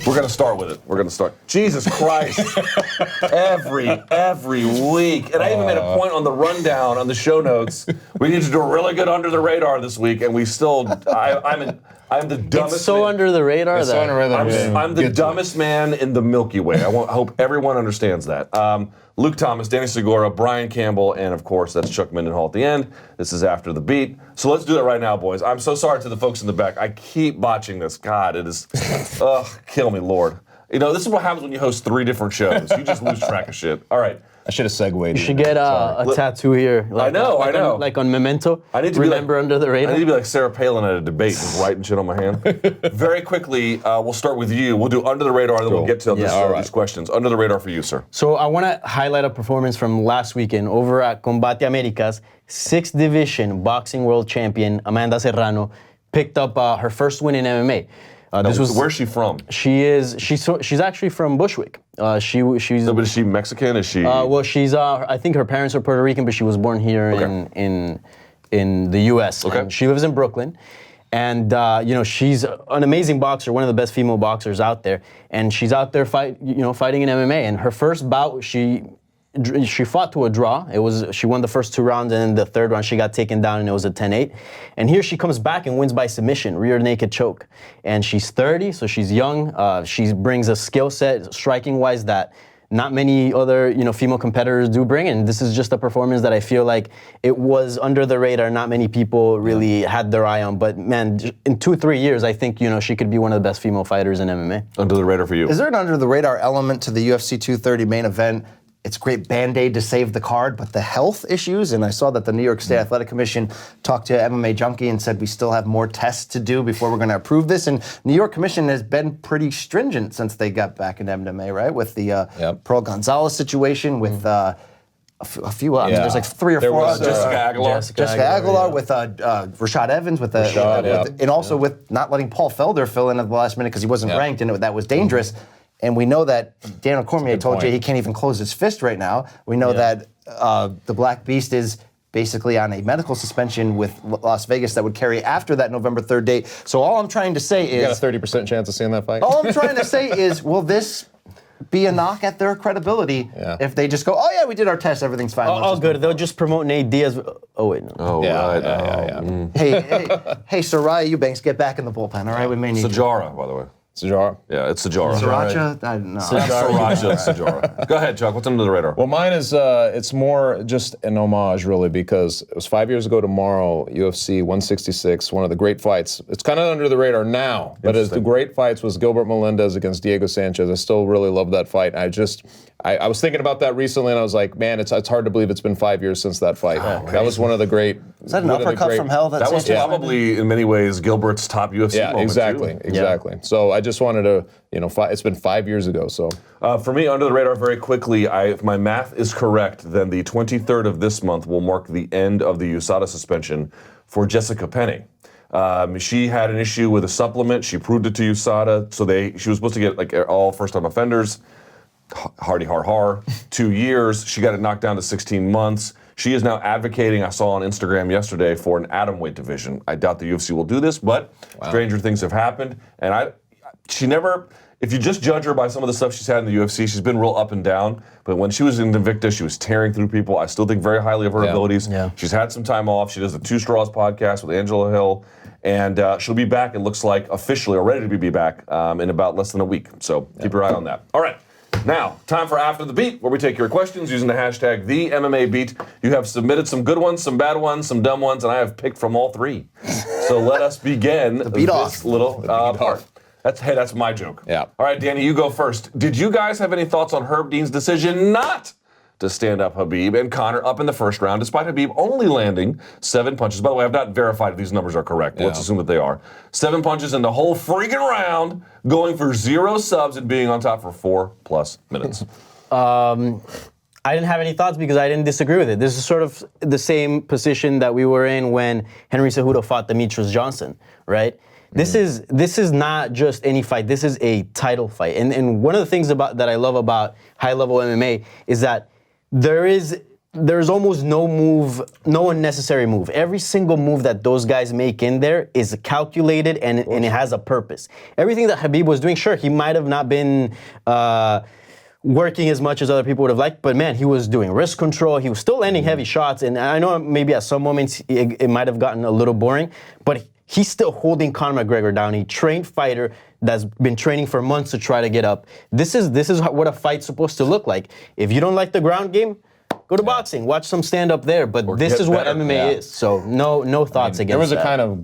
We're going to start with it. We're going to start. Jesus Christ. every week. And I even made a point on the rundown, on the show notes. We need to do a really good under the radar this week, and we still, I'm the dumbest. It's so under the radar. I'm the dumbest man in the Milky Way. I hope everyone understands that. Luke Thomas, Danny Segura, Brian Campbell, and of course, that's Chuck Mindenhall at the end. This is After the Beat. So let's do that right now, boys. I'm so sorry to the folks in the back. I keep botching this. God, it is, kill me, Lord. You know, this is what happens when you host 3 different shows. You just lose track of shit. All right. I should have segued. You should get a tattoo here. I know. Like on Memento. I need to remember be like, under the radar. I need to be like Sarah Palin at a debate, just writing shit on my hand. Very quickly, we'll start with you. We'll do under the radar, then we'll get to these questions. Under the radar for you, sir. So I want to highlight a performance from last weekend over at Combate Americas. 6th Division boxing world champion Amanda Serrano picked up her first win in MMA. Where's she from? She's actually from Bushwick. She's. No, but is she Mexican? Is she? Well, she's. I think her parents are Puerto Rican, but she was born here in the U.S. Okay. And she lives in Brooklyn, and she's an amazing boxer, one of the best female boxers out there, and she's out there fighting in MMA. And her first bout, she fought to a draw. She won the first 2 rounds, and then the 3rd round she got taken down, and it was a 10-8. And here she comes back and wins by submission, rear naked choke. And she's 30, so she's young. She brings a skill set, striking-wise, that not many other female competitors do bring. And this is just a performance that I feel like it was under the radar. Not many people really had their eye on. But man, in 2-3 years, I think she could be one of the best female fighters in MMA. Under the radar for you. Is there an under the radar element to the UFC 230 main event? It's a great Band-Aid to save the card, but the health issues, and I saw that the New York State Athletic Commission talked to MMA Junkie and said we still have more tests to do before we're going to approve this. And New York Commission has been pretty stringent since they got back into MMA, right? With the Pearl Gonzalez situation, with a few, there's like 3 or 4 others. Jessica Aguilar. Jessica Aguilar with Rashad Evans, and also with not letting Paul Felder fill in at the last minute because he wasn't ranked, and that was dangerous. And we know that Daniel Cormier told you he can't even close his fist right now. We know that the Black Beast is basically on a medical suspension with Las Vegas that would carry after that November 3rd date. So all I'm trying to say is... You got a 30% chance of seeing that fight? All I'm trying to say is, will this be a knock at their credibility if they just go, oh yeah, we did our test, everything's fine. Oh, good. They'll just promote Nate Diaz. Oh, wait, no. Oh, right. Hey, Soraya Eubanks, get back in the bullpen, all right? We may need Sajara, by the way. Sajara? Yeah, it's Sajara. Sriracha? No. Sajara. Go ahead, Chuck. What's under the radar? Well, mine is, it's more just an homage, really, because it was 5 years ago tomorrow, UFC 166, one of the great fights. It's kind of under the radar now, but as the great fights was Gilbert Melendez against Diego Sanchez. I still really love that fight. I was thinking about that recently, and I was like, man, it's hard to believe it's been 5 years since that fight. That was one of the great... Is that an uppercut from hell? That was probably, in many ways, Gilbert's top UFC moment, exactly. So I just wanted to, it's been 5 years ago, so. For me, under the radar, very quickly, if my math is correct, then the 23rd of this month will mark the end of the USADA suspension for Jessica Penney. She had an issue with a supplement. She proved it to USADA, so she was supposed to get all first-time offenders. Hardy har, 2 years. She got it knocked down to 16 months. She is now advocating, I saw on Instagram yesterday, for an atomweight division. I doubt the UFC will do this, but stranger things have happened. And she never, if you just judge her by some of the stuff she's had in the UFC, she's been real up and down. But when she was in Invicta, she was tearing through people. I still think very highly of her abilities. Yeah. She's had some time off. She does the Two Straws podcast with Angela Hill. And she'll be back, it looks like, officially, or ready to be back in about less than a week. So keep your eye on that. All right. Now, time for After the Beat, where we take your questions using the hashtag #TheMMABeat. You have submitted some good ones, some bad ones, some dumb ones, and I have picked from all 3. So let us begin this little part. That's my joke. Yeah. All right, Danny, you go first. Did you guys have any thoughts on Herb Dean's decision not to stand up Khabib and Conor up in the first round, despite Khabib only landing 7 punches? By the way, I've not verified if these numbers are correct. Let's assume that they are. 7 punches in the whole freaking round, going for 0 subs and being on top for 4+ minutes. I didn't have any thoughts because I didn't disagree with it. This is sort of the same position that we were in when Henry Cejudo fought Demetrius Johnson, right? This is not just any fight. This is a title fight. And one of the things that I love about high-level MMA is that there is there's almost no unnecessary move. Every single move that those guys make in there is calculated and it has a purpose. Everything that Khabib was doing, sure, he might have not been working as much as other people would have liked, but man, he was doing wrist control. He was still landing heavy shots, and I know maybe at some moments it might have gotten a little boring, but he's still holding Conor McGregor down. A trained fighter that's been training for months to try to get up. This is what a fight's supposed to look like. If you don't like the ground game, go to boxing, watch some stand up there. But this get is what better. MMA is. So no thoughts against that. There was a kind of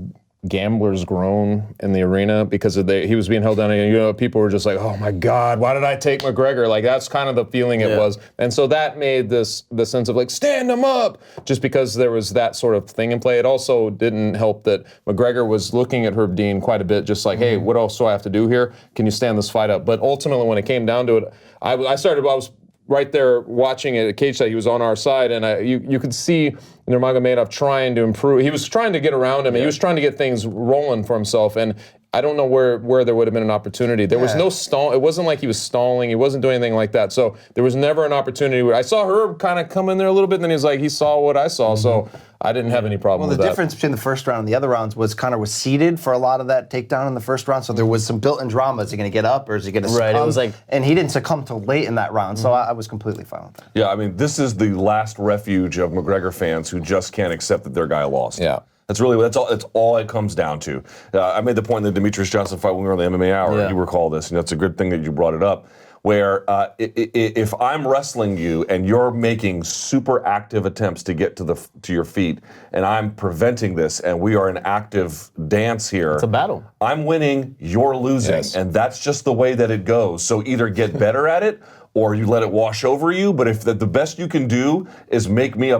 gambler's groan in the arena because he was being held down, and people were just like, "Oh my God, why did I take McGregor?" Like that's kind of the feeling it was, and so that made the sense of like stand him up, just because there was that sort of thing in play. It also didn't help that McGregor was looking at Herb Dean quite a bit, just like, "Hey, what else do I have to do here? Can you stand this fight up?" But ultimately, when it came down to it, I was right there watching it at cage side. He was on our side, and you could see Nurmagomedov trying to improve. He was trying to get around him, and he was trying to get things rolling for himself. And I don't know where there would have been an opportunity. There was no stall. It wasn't like he was stalling. He wasn't doing anything like that. So there was never an opportunity. I saw Herb kind of come in there a little bit, and then he's like, he saw what I saw. So I didn't have any problem with that. Well, the difference between the first round and the other rounds was Conor was seated for a lot of that takedown in the first round, so there was some built-in drama. Is he going to get up or is he going to succumb? Right, it was like, and he didn't succumb till late in that round, so I was completely fine with that. Yeah, I mean, this is the last refuge of McGregor fans who just can't accept that their guy lost. Yeah. That's all it comes down to. I made the point in the Demetrius Johnson fight when we were on the MMA Hour. Yeah. You recall this, and it's a good thing that you brought it up. Where if I'm wrestling you and you're making super active attempts to get to your feet, and I'm preventing this, and we are in active dance here, it's a battle. I'm winning, you're losing, and that's just the way that it goes. So either get better at it, or you let it wash over you. But if the best you can do is make me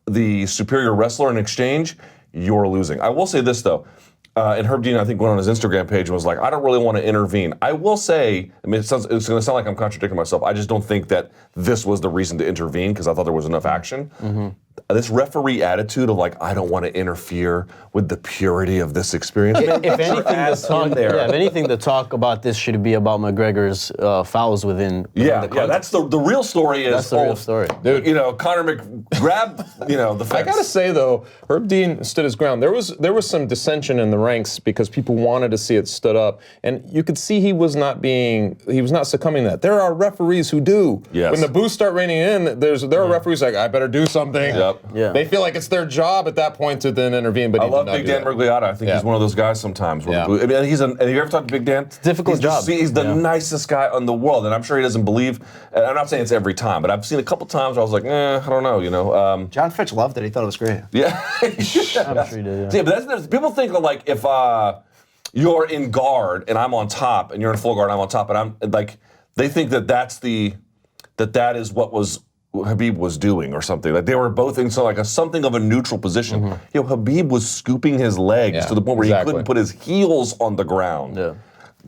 the superior wrestler in exchange, you're losing. I will say this though. And Herb Dean, I think, went on his Instagram page and was like, I don't really want to intervene. I will say, I mean, it's going to sound like I'm contradicting myself. I just don't think that this was the reason to intervene because I thought there was enough action. This referee attitude of like, I don't want to interfere with the purity of this experience. If anything, the talk about this should be about McGregor's fouls within the context. That's the real story. That's the real story. Dude, Conor grabbed, the fence. I gotta say though, Herb Dean stood his ground. There was some dissension in the ranks because people wanted to see it stood up, and you could see he was not succumbing to that. There are referees who do. Yes. When the boos start raining in, there are referees like, I better do something. Yep. Yeah. They feel like it's their job at that point to then intervene. But I love Big Dan Murgliata. I think he's one of those guys sometimes. Yeah. And have you ever talked to Big Dan? It's a difficult job. He's the nicest guy in the world, and I'm sure he doesn't believe. And I'm not saying it's every time, but I've seen a couple times where I was like, I don't know. John Fitch loved it. He thought it was great. Yeah. I'm sure he did. Yeah, but people think that like if you're in guard and I'm on top, and you're in full guard and I'm on top, and I'm like, they think that that is what Khabib was doing or something. Like they were both in something of a neutral position. Khabib was scooping his legs to the point where he couldn't put his heels on the ground.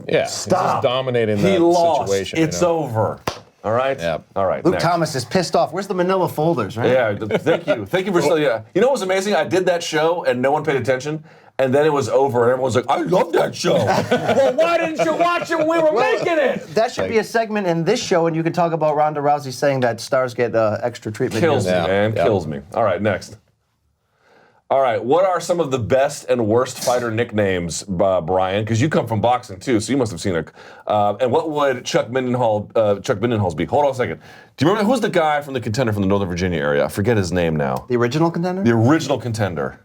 Yeah. Stop. He's just dominating He that lost. situation. It's over. All right? Yeah. All right. Luke next. Thomas is pissed off. Where's the manila folders, right? Yeah, thank you. Thank you for still, yeah. You know what was amazing? I did that show and no one paid attention. And then it was over and everyone was like, I love that show. Well, why didn't you watch it when we were making it? That should be a segment in this show, and you can talk about Ronda Rousey saying that stars get extra treatment. Kills me, Yeah. man. Yeah. Kills me. All right, next. All right, what are some of the best and worst fighter nicknames, Brian? Because you come from boxing too, so you must have seen it. And what would Chuck Mindenhall's be? Hold on a second. Do you remember who's the guy from the Contender from the Northern Virginia area? I forget his name now. The original contender? The original Contender.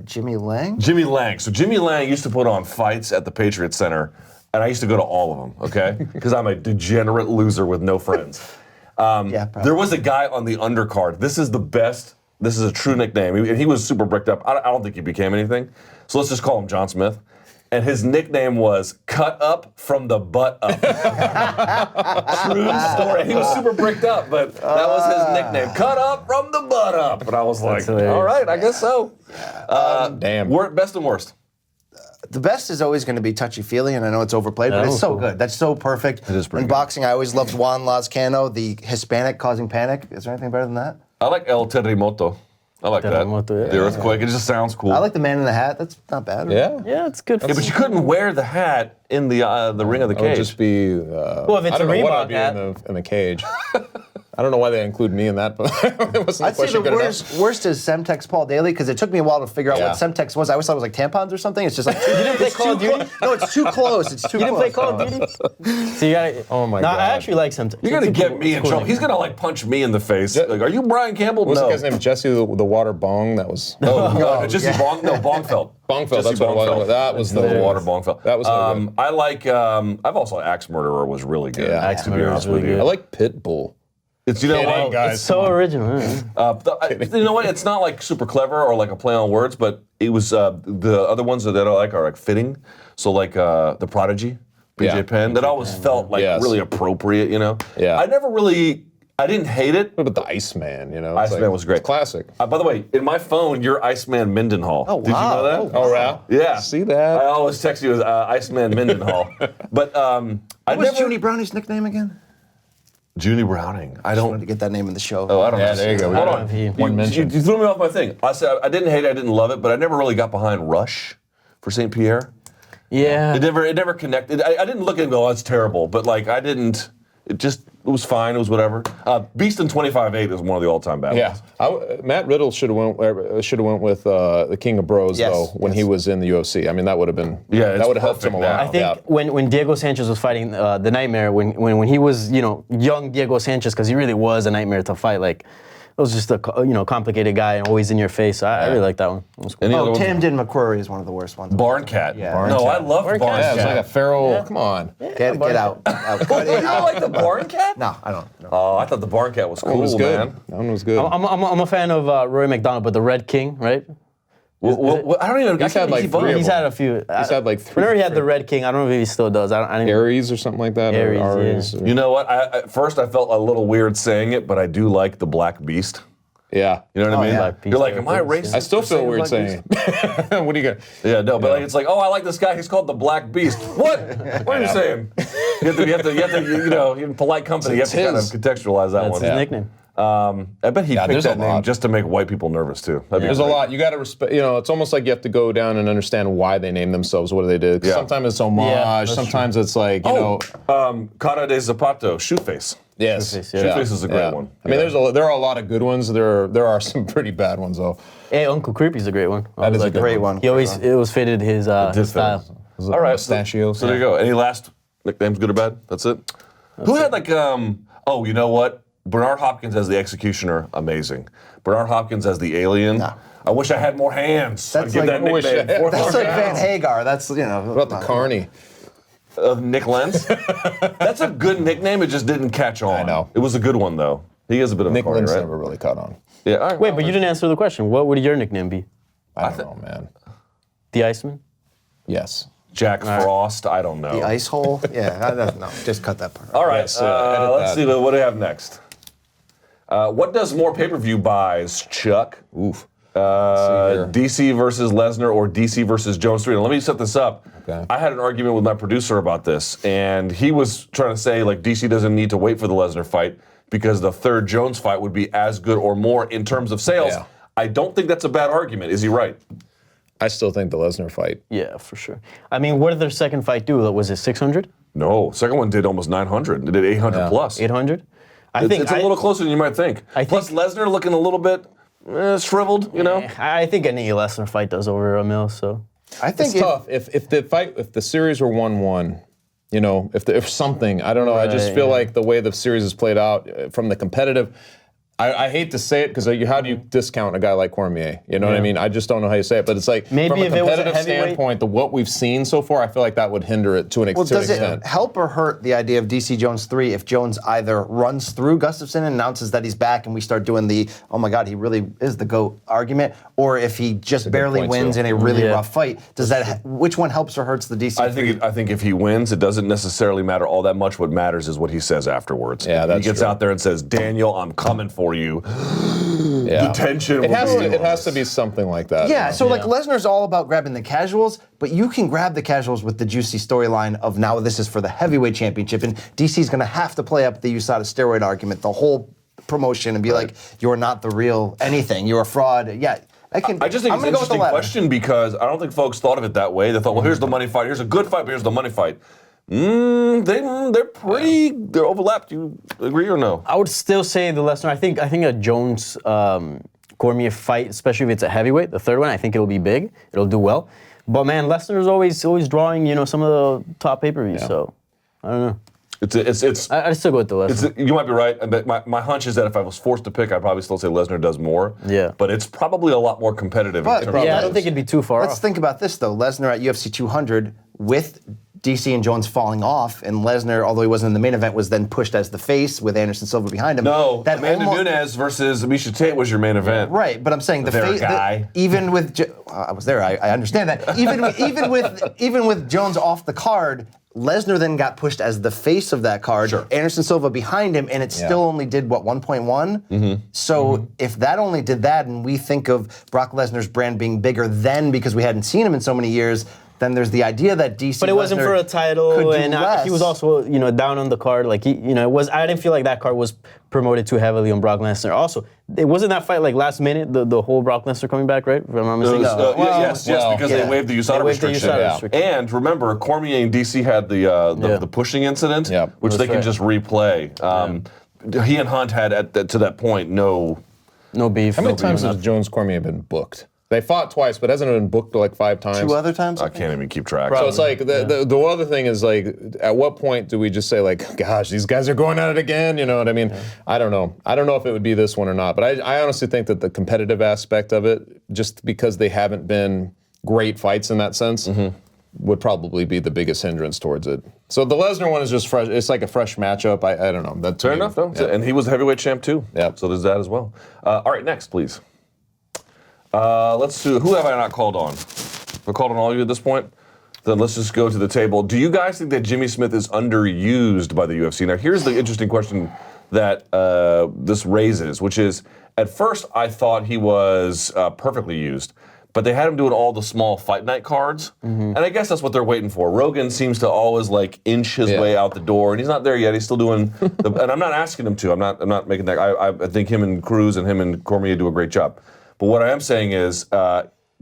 Jimmy Lang? Jimmy Lang. So Jimmy Lang used to put on fights at the Patriot Center, and I used to go to all of them, okay? Because I'm a degenerate loser with no friends. Yeah, probably. There was a guy on the undercard. This is the best. This is a true nickname. And he was super bricked up. I don't think he became anything. So let's just call him John Smith. And his nickname was Cut Up from the Butt Up. True story. He was super bricked up, but that was his nickname. Cut Up from the Butt Up. And I was like, hilarious. all right, I guess so. Damn. Best and worst. The best is always going to be touchy-feely, and I know it's overplayed, but That it's was so cool. good. That's so perfect. It is pretty In good. boxing, I always loved Juan Lozcano, the Hispanic causing panic. Is there anything better than that? I like El Terremoto. I like Terremoto, that. yeah. The earthquake. It just sounds cool. I like the man in the hat. That's not bad. Yeah. Yeah, it's good. Yeah, but you couldn't wear the hat in the ring of the I would cage. just be. Well, if it's I don't a know what Reebok I'd be hat. in the cage. I don't know why they include me in that, but it wasn't I'd a say question the good enough. worst is Semtex Paul Daly because it took me a while to figure out Yeah. what Semtex was. I always thought it was like tampons or something. It's just like you didn't play Call of Duty? No, it's too close. It's too You didn't close. play Call of Duty? So you gotta. Oh my no, God. I actually like some. You're gonna get me in trouble. He's gonna like punch me in the face. Like, are you Brian Campbell? What was no. the guy's name? Jesse the Water Bong? That was... Oh, Jesse Bong? No, Bongfeld. Bongfeld, Jesse that's what it was. Bongfeld. That was the the- Water Bongfeld. That was no good. I like. I've also Axe Murderer was really good. Yeah. Axe to be Murderer honest was really with you. good. I like Pitbull. It's you know Kidding, what? guys. It's so original. You know what? It's not like super clever or like a play on words, but it was the other ones that I like are like fitting. So like the Prodigy, BJ Yeah. Penn, that always felt like Yes. really appropriate. You know? Yeah. I didn't hate it. What about the Iceman? You know, It's Iceman was great. It's classic. By the way, in my phone, you're Iceman Mindenhall. Oh, Did wow. you know that? Oh, yeah. Yeah. See that? I always text you as Iceman Mindenhall. But I What was never. Junie Brownie's nickname again? Junie Browning. I I don't. wanted to get that name in the show. Oh, I don't know. Yeah, there you go. Hold We on. got it. One mention. You threw me off my thing. I said I didn't hate it, I didn't love it, but I never really got behind Rush for St. Pierre. Yeah. It never connected. I didn't look at it and go, oh, that's terrible. But like I didn't. It was fine. It was whatever. Beast in 25-8 is one of the all-time bad Yeah, ones. Matt Riddle should have went with the King of Bros Yes, though when he was in the UFC. I mean, that would have been Yeah, it's that would have helped him a perfect lot. now. I think Yeah. when Diego Sanchez was fighting the Nightmare, when he was young Diego Sanchez, because he really was a nightmare to fight. Like it was just a complicated guy and always in your face. I really like that one. It was cool. Any other Oh, ones? Tamden McQuarrie is one of the worst ones. Barn Cat. Yeah. No, Barn I Cat. love Barn Barn Cat. Yeah, it was like a feral. Come on. Get out. Cut You it don't out. like the Barn Cat? No, I don't. No. Oh, I thought the Barn Cat was cool, That one was good. man. That one was good. I'm a fan of Roy McDonald, but the Red King, right? Well, I don't even. He's had like three of He's them. had a few. He's had like three. Whenever he had the Red King, I don't know if he still does. I didn't. Aries or something like that. Aries, or yeah. Aries, or- You know what? At first, I felt a little weird saying it, but I do like the Black Beast. Yeah. You know what I mean? yeah. Black Beast, You're like, yeah, am I Black racist? I still for feel weird Black saying it. What are you gonna? Beast? Yeah, no, but like, it's like, oh, I like this guy. He's called the Black Beast. What? What are you saying? You have to, in polite company, you have to kind of his. contextualize that That's one. his nickname. I bet he picked there's a that name lot. just to make white people nervous too. That'd be There's a great. lot. You got to respect. It's almost like you have to go down and understand why they name themselves. What do they do? 'Cause Yeah. sometimes it's homage. that's Sometimes it's like Cara de Zapato, Shoeface. Yes. Shoeface, yeah. Shoeface is a great one. I mean, there are a lot of good ones. There are some pretty bad ones though. Hey, Uncle Creepy's a great one. That is a good Great one. He always it was fitted his style. All right, Mustachios. So there you go. Any last nicknames, good or bad? That's it. Who had like Oh, you know what? Bernard Hopkins as the Executioner, amazing. Bernard Hopkins as the Alien. I wish I had more hands. That's I'd give like- that I wish I nickname. had- Four That's more like Van hands. Hagar. That's What about the Carney? Of Nick Lenz. That's a good nickname. It just didn't catch on. I know. It was a good one though. He is a bit of Nick a corny, Lynch right? never really caught on. Yeah. All right, Wait, well, but you didn't answer the question. What would your nickname be? I don't know, man. The Iceman? Yes. Jack Frost. I don't know. The ice hole. Yeah, no, just cut that part. All right. Yes, edit let's that. see. What do we have next? What does more pay-per-view buys, Chuck? Oof. here. DC versus Lesnar or DC versus Jones 3. Now, let me set this up. Okay. I had an argument with my producer about this, and he was trying to say, like, DC doesn't need to wait for the Lesnar fight because the third Jones fight would be as good or more in terms of sales. Yeah. I don't think that's a bad argument. Is he right? I still think the Lesnar fight. Yeah, for sure. I mean, what did their second fight do? Was it 600? No. Second one did almost 900. It did 800 plus. 800? I It's a little closer than you might think. Plus, Lesnar looking a little bit shriveled, you know? I think any Lesnar fight does over a mil, so. I think It's tough. If the series were 1-1, if something, I don't know. I just Right, feel yeah. like the way the series is played out from the competitive. I hate to say it because how do you discount a guy like Cormier? You know what I mean? I just don't know how you say it, but it's like Maybe from a if it was a competitive heavyweight- standpoint, what we've seen so far, I feel like that would hinder it to an Well, extent. does it help or hurt the idea of DC Jones 3 if Jones either runs through Gustafsson and announces that he's back and we start doing the, oh my God, he really is the GOAT argument, or if he just barely point, wins too. in a really Yeah. rough fight, which one helps or hurts the DC? I think if he wins, it doesn't necessarily matter all that much. What matters is what he says afterwards. Yeah, If that's he gets true. out there and says, "Daniel, I'm coming for you." Yeah. The tension. It will has be to. It has enormous. to be something like that. Yeah, so like Yeah. Lesnar's all about grabbing the casuals, but you can grab the casuals with the juicy storyline of now this is for the heavyweight championship, and DC's going to have to play up the USADA steroid argument, the whole promotion, and be like, you're not the real anything, you're a fraud. Yeah, I just think I'm it's gonna an go with the interesting latter. question because I don't think folks thought of it that way. They thought, well, here's the money fight. Here's a good fight, but here's the money fight. They're overlapped. You agree or no? I would still say the Lesnar. I think a Jones Cormier fight, especially if it's a heavyweight, the third one, I think it'll be big. It'll do well. But man, Lesnar is always drawing, some of the top pay-per-views. So I don't know. I'd still go with the Lesnar. You might be right, but my hunch is that if I was forced to pick, I'd probably still say Lesnar does more. Yeah. But it's probably a lot more competitive. But- in terms Yeah, I of don't think it'd be too far Let's off. think about this though. Lesnar at UFC 200 with DC and Jones falling off, and Lesnar, although he wasn't in the main event, was then pushed as the face with Anderson Silva behind him. No, That Amanda almost- Nunes versus Misha Tate was your main event. Right, but I'm saying the Their face. guy. Even with I was there. I understand that. Even with Jones off the card, Lesnar then got pushed as the face of that card. Sure. Anderson Silva behind him, and it still only did what 1.1. So if that only did that, and we think of Brock Lesnar's brand being bigger then because we hadn't seen him in so many years, then there's the idea that DC. But it wasn't Lesnar for a could title, do and he was less. also, down on the card. Like it was. I didn't feel like that card was promoted too heavily on Brock Lesnar. Also, it wasn't that fight like last minute. The whole Brock Lesnar coming back, right? If I'm not mistaken. Yes, because they waived the USADA They waived the restriction. USADA restriction. And remember, Cormier and DC had the pushing incident, Yeah. which they That's can right. just replay. He and Hunt had to that point no. No beef. How many no beef, times has nothing. Jones Cormier been booked? They fought twice, but hasn't it been booked like 5 times? 2 other times. I can't even keep track. So it's like the other thing is like, at what point do we just say like, gosh, these guys are going at it again? You know what I mean? I don't know. I don't know if it would be this one or not, but I honestly think that the competitive aspect of it, just because they haven't been great fights in that sense, would probably be the biggest hindrance towards it. So the Lesnar one is just fresh. It's like a fresh matchup. I don't know. That, Fair enough, though. And he was a heavyweight champ too. Yeah. So there's that as well. All right, next, please. Let's see. Who have I not called on? Have I called on all of you at this point? Then let's just go to the table. Do you guys think that Jimmy Smith is underused by the UFC? Now, here's the interesting question that this raises, which is, at first I thought he was perfectly used, but they had him doing all the small fight night cards, and I guess that's what they're waiting for. Rogan seems to always like inch his way out the door, and he's not there yet. He's still doing, and I'm not asking him to. I'm not making that. I think him and Cruz and him and Cormier do a great job. But what I am saying is,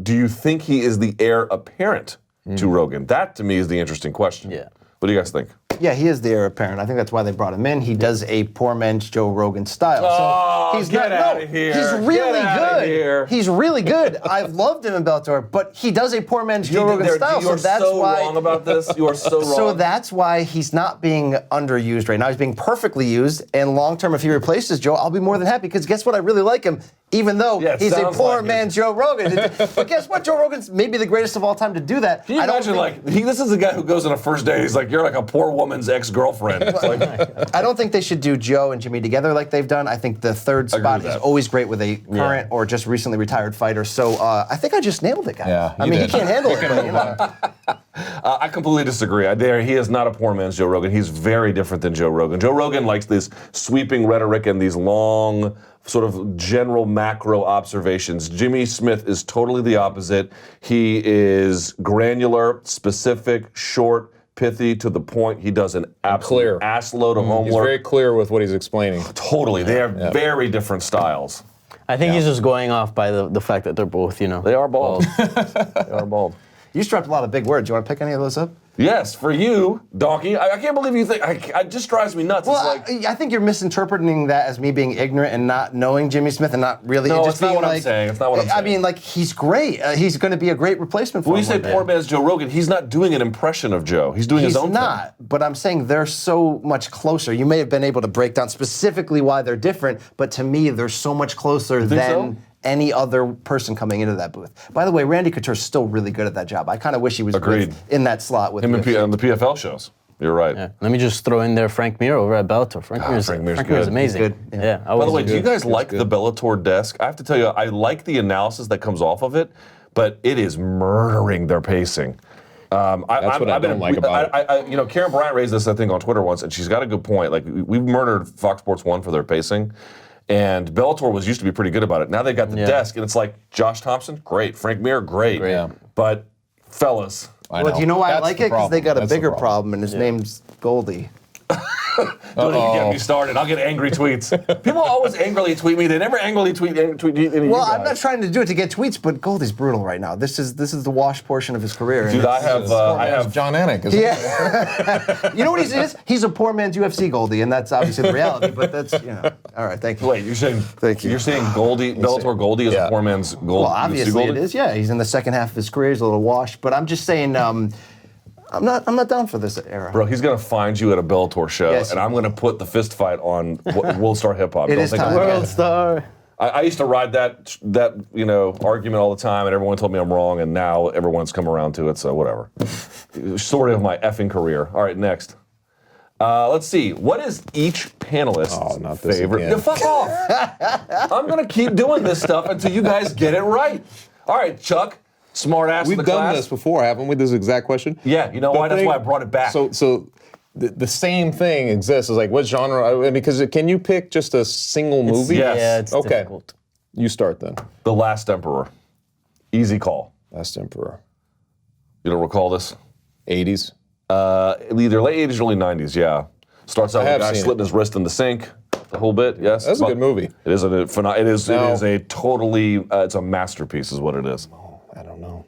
do you think he is the heir apparent to Rogan? That to me is the interesting question. Yeah. What do you guys think? Yeah, he is the heir apparent. I think that's why they brought him in. He does a poor man's Joe Rogan style. Oh, so he's get not, outta no, here. He's Get really outta good. here. He's really good. I've loved him in Bellator, but he does a poor man's Joe Rogan style. You are so that's so why. wrong about this. You are so wrong. So that's why he's not being underused right now. He's being perfectly used. And long term, if he replaces Joe, I'll be more than happy. Because guess what? I really like him, even though Yeah, it he's a sounds poor like it. man's Joe Rogan. But guess what? Joe Rogan's maybe the greatest of all time to do that. Can you imagine, this is a guy who goes on a first date, he's like, you're like a poor woman's ex-girlfriend. It's like, I don't think they should do Joe and Jimmy together like they've done. I think the third spot with is that. always great with a current or just recently retired fighter. So I think I just nailed it, guys. Yeah, I you mean, did. he can't handle it. But, you know. I completely disagree. He is not a poor man's Joe Rogan. He's very different than Joe Rogan. Joe Rogan likes this sweeping rhetoric and these long, sort of general macro observations. Jimmy Smith is totally the opposite. He is granular, specific, short, pithy, to the point. He does an absolute Clear. assload of He's homework. very clear with what he's explaining. Totally. They are very different styles. I think he's just going off by the fact that they're both, They are bald. They are bald. You dropped a lot of big words. You want to pick any of those up? Yes, for you, donkey. I can't believe you think. It just drives me nuts. Well, It's like, I think you're misinterpreting that as me being ignorant and not knowing Jimmy Smith and not really. No, and it's not being what I'm like, saying. It's not what I'm I saying. mean, like, he's great. He's going to be a great replacement for when him. you say one day. poor man's Joe Rogan, he's not doing an impression of Joe. He's doing He's his own not, but I'm saying they're so much closer. You may have been able to break down specifically why they're different, but to me, they're so much closer think than so? any other person coming into that booth. By the way, Randy Couture's still really good at that job. I kind of wish he was Agreed. in that slot with Him UFC. on the PFL shows. You're right. Yeah. Let me just throw in there Frank Mir over at Bellator. Frank Mir's Frank Mir's Mir's good. amazing. He's good, yeah. I By the way, was do you guys He's like good. the Bellator desk? I have to tell you, I like the analysis that comes off of it, but it is murdering their pacing. That's what I don't like about it. Karen Bryant raised this, I think, on Twitter once, and she's got a good point. Like, we've murdered Fox Sports 1 for their pacing, and Bellator used to be pretty good about it. Now they got the desk, and it's like, Josh Thompson, great. Frank Mir, great. Yeah. But, fellas, I Well, do you know why I That's like the it? Because they got a That's the bigger problem, and his name's Goldie. Don't even get me started. I'll get angry tweets. People always angrily tweet me. They never angrily tweet any of you Well, guys. I'm not trying to do it to get tweets, but Goldie's brutal right now. This is the wash portion of his career. Dude, I have John Anik. Isn't Yeah. You know what he is? He's a poor man's UFC Goldie, and that's obviously the reality. But that's all right. Thank you. Wait, you're saying Thank you. You're saying Bellator Goldie is a poor man's Goldie? Well, obviously it is. Yeah, he's in the second half of his career. He's a little washed. But I'm just saying, I'm not down for this era. Bro, he's gonna find you at a Bellator show, Yes, and he I'm gonna put the fist fight on World Star Hip Hop. It is time. World star. I used to ride that argument all the time, and everyone told me I'm wrong, and now everyone's come around to it. So whatever. Story of my effing career. All right, next. Let's see. What is each panelist's not this favorite? again. Yeah, fuck off. I'm gonna keep doing this stuff until you guys get it right. All right, Chuck. Smart ass. We've in the done class. this before, haven't we? This exact question. Yeah, you know why? That's why I brought it back. So the same thing exists. It's like, what genre? I mean, because can you pick just a single movie? Yes. Yeah, it's Okay. difficult. You start then. The Last Emperor. Easy call. Last Emperor. You don't recall this? 80s. Either late 80s or early 90s, yeah. Starts out with a have guy seen slitting his wrist in the sink, the whole bit, yes? That's a good movie. It is it is Now- a totally, it's a masterpiece is what it is. I don't know.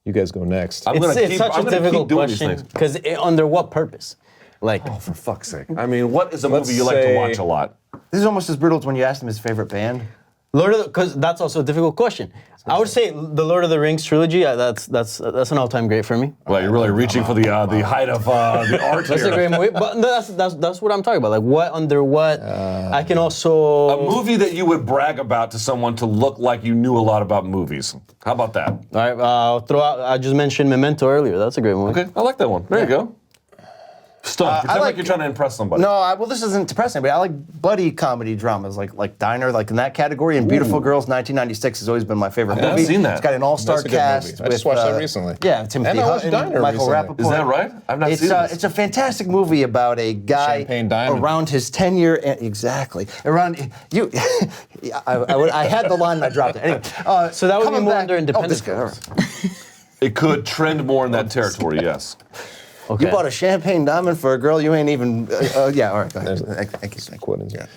You guys go next. I'm gonna It's keep, such I'm a gonna keep difficult doing these question things. because under what purpose? Like, For fuck's sake. I mean, what is a Let's movie you like to say- watch a lot? This is almost as brutal as when you asked him his favorite band. because that's also a difficult question. I would say the Lord of the Rings trilogy. That's an all-time great for me. Well, you're really reaching for the height of the art That's here. a great movie. But that's what I'm talking about. Like what under what? I can also A movie that you would brag about to someone to look like you knew a lot about movies. How about that? All right, I'll throw out. I just mentioned Memento earlier. That's a great movie. Okay, I like that one. There you go. Stop. Pretend like like- you're trying to impress somebody. No, well, this isn't depressing, but I like buddy comedy dramas, like Diner, like in that category. And Beautiful Girls, 1996 has always been my favorite movie. haven't seen that. It's got an all-star That's a good cast. movie. I just watched that recently. Yeah, Timothy And I watched Hutton, Diner Michael recently. Rappaport. Is that right? I've not seen this. It's a fantastic movie about a guy Champagne Diamond. around his 10-year exactly around you. I had the line and I dropped it. Anyway, So that would be coming more back- under Independence Oh, this guy, all right. It could trend more in that territory, yes. Okay. You bought a champagne diamond for a girl you ain't even. Yeah, all right. Go ahead. Thank you. Quoting. Yeah.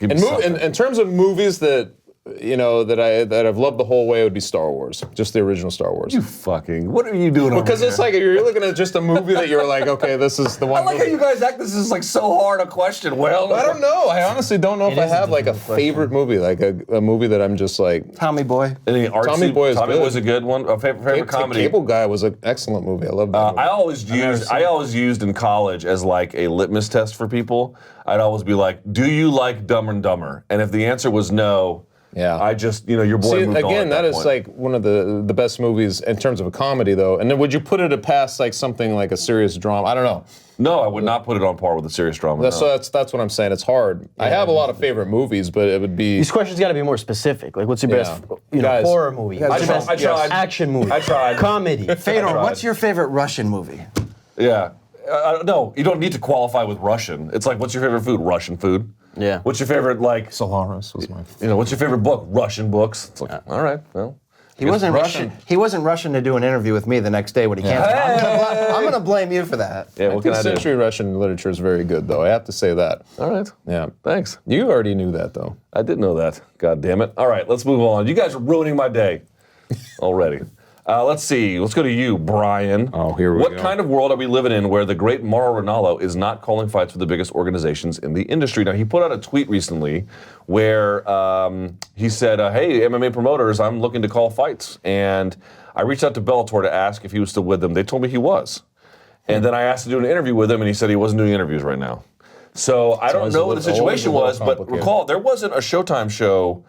Give me In something. terms of movies that that I've loved the whole way, would be Star Wars, just the original Star Wars. You fucking, what are you doing over Because it's here? like you're looking at just a movie that you're like, okay, this is the one. I like how movie. you guys act. This is like so hard a question. Well, I don't know. I honestly don't know if I is a have like a difficult favorite movie, like a movie that I'm just like. Tommy Boy. Any artsy, Tommy Boy is good. was a good one. A favorite comedy. Cable Guy was an excellent movie. I love that. movie. I always used in college as like a litmus test for people. I'd always be like, "Do you like Dumb and Dumber?" And if the answer was no, Yeah. I just your boy See, moved on. again, At that is point. like one of the best movies in terms of a comedy, though. And then would you put it past like something like a serious drama? I don't know. No, I would not put it on par with a serious drama. No. So that's what I'm saying. It's hard. I have a lot of favorite movies, but it would be. These questions got to be more specific. Like, what's your best, Guys, horror movie? guys, What's your I best tried. action movie? I tried. Comedy. Fedor, tried. what's your favorite Russian movie? Yeah. No, you don't need to qualify with Russian. It's like, what's your favorite food? Russian food. Yeah. What's your favorite, like, Solaris was my. what's your favorite book? Russian books. It's like, all right, well. He wasn't Russian. He wasn't Russian to do an interview with me the next day when he canceled. I'm going to blame you for that. Yeah, I what think can I do? century Russian literature is very good, though. I have to say that. All right. Yeah. Thanks. You already knew that, though. I didn't know that. God damn it. All right, let's move on. You guys are ruining my day already. Let's see. Let's go to you, Brian. Oh, here we What go. kind of world are we living in where the great Mauro Ranallo is not calling fights with the biggest organizations in the industry? Now, he put out a tweet recently where he said, hey, MMA promoters, I'm looking to call fights. And I reached out to Bellator to ask if he was still with them. They told me he was. And then I asked to do an interview with him, and he said he wasn't doing interviews right now. So I don't always know a what the little- situation always a was, little but complicated. recall, there wasn't a Showtime show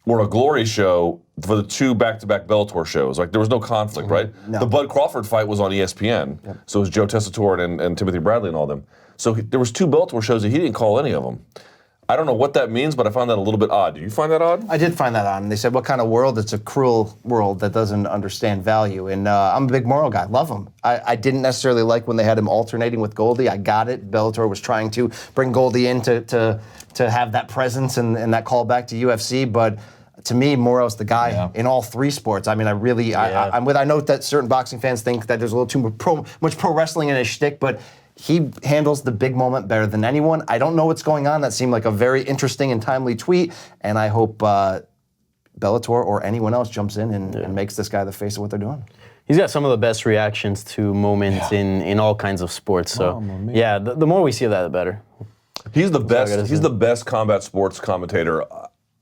or a Glory show for the two back-to-back Bellator shows. Like, there was no conflict, right? No. The Bud Crawford fight was on ESPN, so it was Joe Tessitore and Timothy Bradley and all them. So there was two Bellator shows, and he didn't call any of them. I don't know what that means, but I found that a little bit odd. Do you find that odd? I did find that out, and they said, what kind of world? It's a cruel world that doesn't understand value. And I'm a big Morrow guy, love him. I didn't necessarily like when they had him alternating with Goldie. I got it. Bellator was trying to bring Goldie in to have that presence and that callback to UFC, but to me, Morrow's the guy in all three sports. I mean, I know that certain boxing fans think that there's a little too much pro wrestling in his shtick, but He handles the big moment better than anyone. I don't know what's going on. That seemed like a very interesting and timely tweet, and I hope Bellator or anyone else jumps in and makes this guy the face of what they're doing. He's got some of the best reactions to moments in all kinds of sports. So, yeah, the more we see of that, the better. He's the best. He's the best combat sports commentator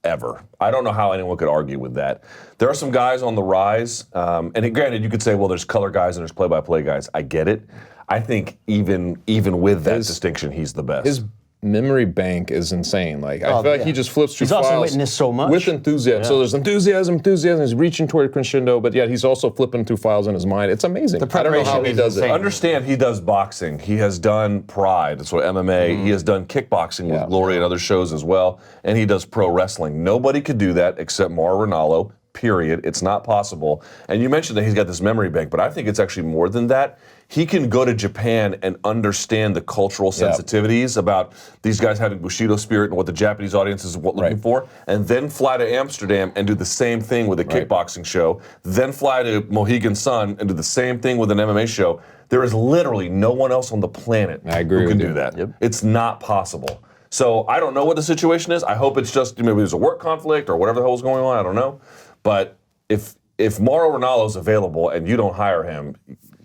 ever. I don't know how anyone could argue with that. There are some guys on the rise, and granted, you could say, well, there's color guys and there's play-by-play guys. I get it. I think even with that distinction, he's the best. His memory bank is insane. Like I feel like he just flips through He's files also witnessed so much. with enthusiasm. So there's enthusiasm. He's reaching toward crescendo, but yet he's also flipping through files in his mind. It's amazing. I don't know how he does it. Understand, he does boxing. He has done Pride, that's what MMA. He has done kickboxing with Glory and other shows as well, and he does pro wrestling. Nobody could do that except Mauro Ranallo. Period. It's not possible. And you mentioned that he's got this memory bank, but I think it's actually more than that. He can go to Japan and understand the cultural sensitivities about these guys having Bushido spirit and what the Japanese audience is looking for, and then fly to Amsterdam and do the same thing with a kickboxing show, then fly to Mohegan Sun and do the same thing with an MMA show. There is literally no one else on the planet who can do that. It's not possible. So I don't know what the situation is. I hope it's just maybe there's a work conflict or whatever the hell is going on. I don't know. But if Mauro Ranallo is available and you don't hire him,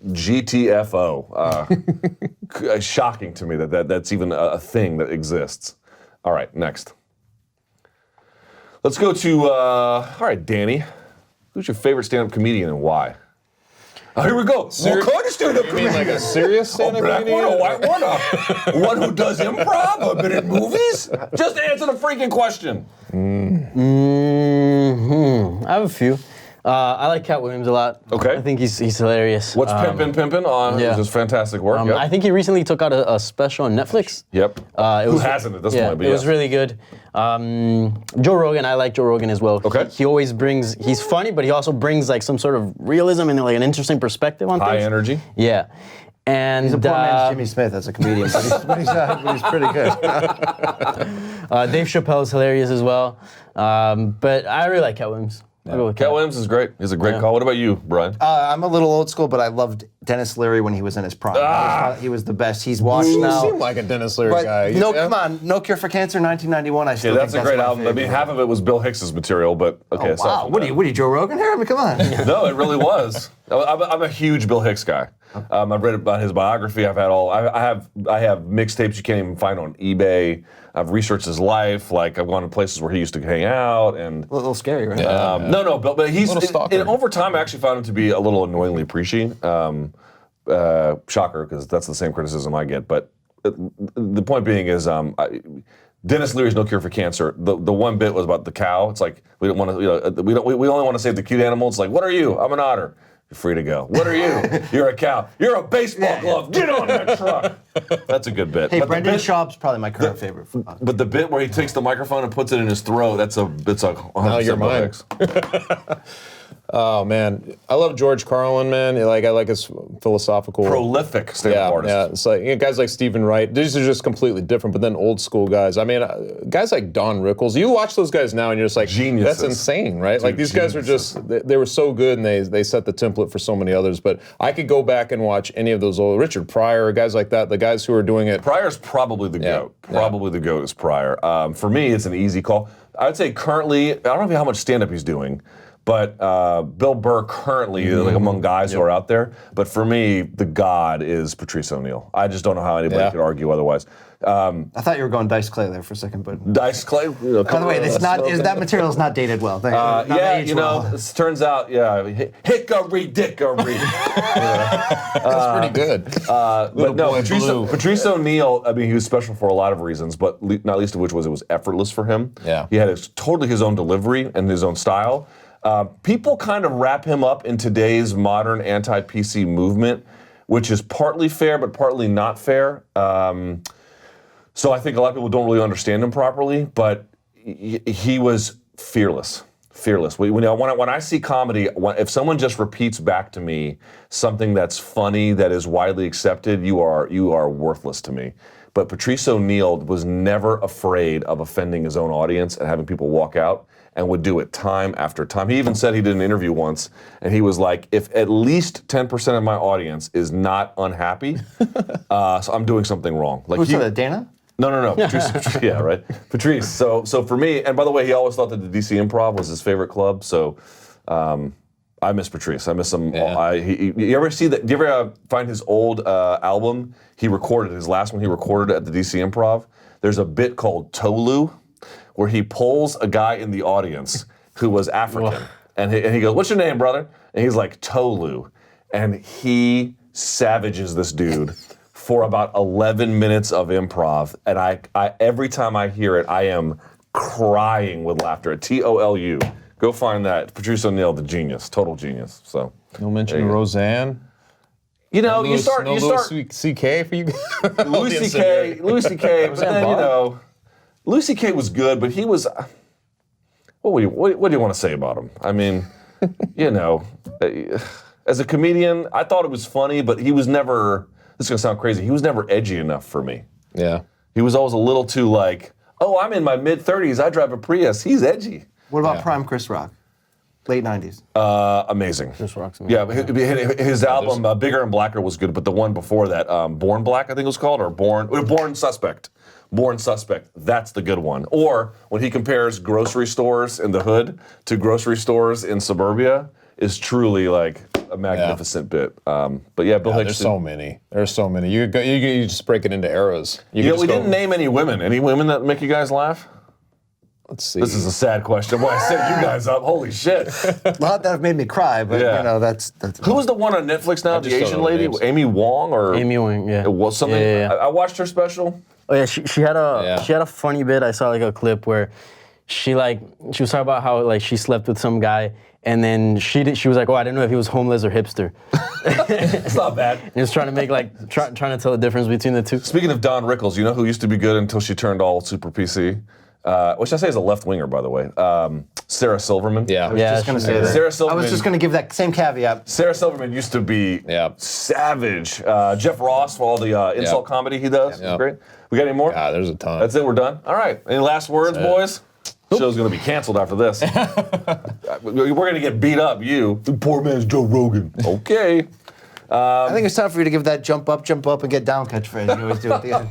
GTFO. Shocking to me that's even a thing that exists. All right, next. Let's go to, all right, Danny. Who's your favorite stand-up comedian and why? Oh, here we go. What kind of stand-up comedian? Like a serious stand-up comedian? A white one? One who does improv? I've been in movies? Just answer the freaking question. I have a few. I like Cat Williams a lot. Okay. I think he's hilarious. What's Pimpin' on? Yeah. His fantastic work. I think he recently took out a special on Netflix. Yep. Who hasn't at this point? But it was really good. Joe Rogan, I like Joe Rogan as well. Okay. He always brings, he's funny, but he also brings like some sort of realism and like an interesting perspective on things. High energy. Yeah. And He's a poor man's Jimmy Smith as a comedian, but he's pretty good. Dave Chappelle's hilarious as well. But I really like Cat Williams. I'll go with Cat Williams is great. He's a great call. What about you, Brian? I'm a little old school, but I loved Dennis Leary when he was in his prime. He was the best. He's washed now. You seem like a Dennis Leary guy. No, come on. No Cure for Cancer, 1991. I still think That's a great album. favorite. I mean, half of it was Bill Hicks's material, but okay. Wow. What are you, Joe Rogan here? I mean, come on. No, it really was. I'm a huge Bill Hicks guy. I've read about his biography. I've had I have mixtapes you can't even find on eBay. I've researched his life. Like I've gone to places where he used to hang out, and A little scary, right? no, but he's stalker. and over time I actually found him to be a little annoyingly preachy. Shocker, because that's the same criticism I get. But the point being is, Dennis Leary's No Cure for Cancer. The one bit was about the cow. It's like we don't want to, we only want to save the cute animals. It's like, what are you? I'm an otter. You're free to go. What are you? You're a cow. You're a baseball glove. Get on that truck. That's a good bit. Hey, But Brendan the bit, Schaub's probably my current favorite. but the bit where he takes the microphone and puts it in his throat, it's a 100% you're Bill mine. Hicks. Oh man, I love George Carlin, man. I like his philosophical. Prolific stand-up artist. Yeah, it's like guys like Stephen Wright. These are just completely different. But then old school guys. I mean, guys like Don Rickles. You watch those guys now, and you're just like, Geniuses. that's insane, right? Like these guys are just they were so good, and they set the template for so many others. But I could go back and watch any of those old Richard Pryor, guys like that. The guys who are doing it. Pryor's probably the GOAT. Probably the GOAT is Pryor. For me, it's an easy call. I would say currently, I don't know how much stand-up he's doing, but Bill Burr currently is like among guys who are out there. But for me, the god is Patrice O'Neal. I just don't know how anybody could argue otherwise. I thought you were going Dice Clay there for a second, but Dice Clay. by the way, that material is not dated well. Not aged well. It turns out, hickory dickory. That's pretty good. But no, Patrice O'Neal, I mean, he was special for a lot of reasons, but not least of which was it was effortless for him. Yeah. He had totally his own delivery and his own style. People kind of wrap him up in today's modern anti-PC movement, which is partly fair but partly not fair. So I think a lot of people don't really understand him properly, but he was fearless. Fearless. When I see comedy, if someone just repeats back to me something that's funny, that is widely accepted, you are worthless to me. but Patrice O'Neal was never afraid of offending his own audience and having people walk out, and would do it time after time. He even said he did an interview once, and he was like, if at least 10% of my audience is not unhappy, so I'm doing something wrong. Like Who said that, Dana? No. Patrice, yeah, right. Patrice. So for me, and by the way, he always thought that the DC Improv was his favorite club. So I miss Patrice. I miss him. Yeah. You ever see that? Do you ever find his old album? He recorded his last one. He recorded at the DC Improv. There's a bit called Tolu, where he pulls a guy in the audience who was African, and he goes, "What's your name, brother?" And he's like, "Tolu," and he savages this dude for about 11 minutes of improv, and I every time I hear it, I am crying with laughter. Tolu. Go find that. Patrice O'Neal, the genius, total genius. So No mention There of you go. Roseanne. you know, you Louis- start no Louis C.K. for you. Louis C.K. But then you know, Louis C.K. was good, but he was. What do you want to say about him? I mean, you know, as a comedian, I thought it was funny, but he was never. This is gonna sound crazy. He was never edgy enough for me. Yeah. He was always a little too like, oh, I'm in my mid-30s. I drive a Prius. He's edgy. What about Prime Chris Rock? Late 90s. Amazing. Chris Rock's amazing. Yeah, his album Bigger and Blacker was good, but the one before that, Born Black, I think it was called, or Born Suspect. Born Suspect. That's the good one. Or when he compares grocery stores in the hood to grocery stores in suburbia, is truly like a magnificent bit. But yeah, Bill Hicks. There's so many. There's so many. You just break it into eras. You Yeah, could we just go- didn't name any women. Any women that make you guys laugh? Let's see. This is a sad question. Boy, I set you guys up. Holy shit. A lot that have made me cry, but Yeah. you know, that's Who was the one on Netflix now? The just don't Asian know the lady? names. Amy Wong or Amy Wang, yeah. It was something. Yeah. I watched her special. Oh yeah, she had a Yeah. she had a funny bit. I saw like a clip where she was talking about how like she slept with some guy, and then she was like, oh, I didn't know if he was homeless or hipster. It's not bad. And just trying to make like trying to tell the difference between the two. Speaking of Dawn Rickles, you know who used to be good until she turned all super PC? Which I say is a left winger, by the way. Sarah Silverman. Yeah. Yeah, just going to she's say that. Sarah I Silverman. was just going to give that same caveat. Sarah Silverman used to be Yeah. savage. Jeff Ross for all the insult comedy he does. Yeah. Great. We got any more? There's a ton. That's it. We're done. All right. Any last words, boys? Show's gonna be canceled after this. We're gonna get beat up. You, the poor man's Joe Rogan. Okay. I think it's time for you to give that jump up, and get down catchphrase you always do at the end.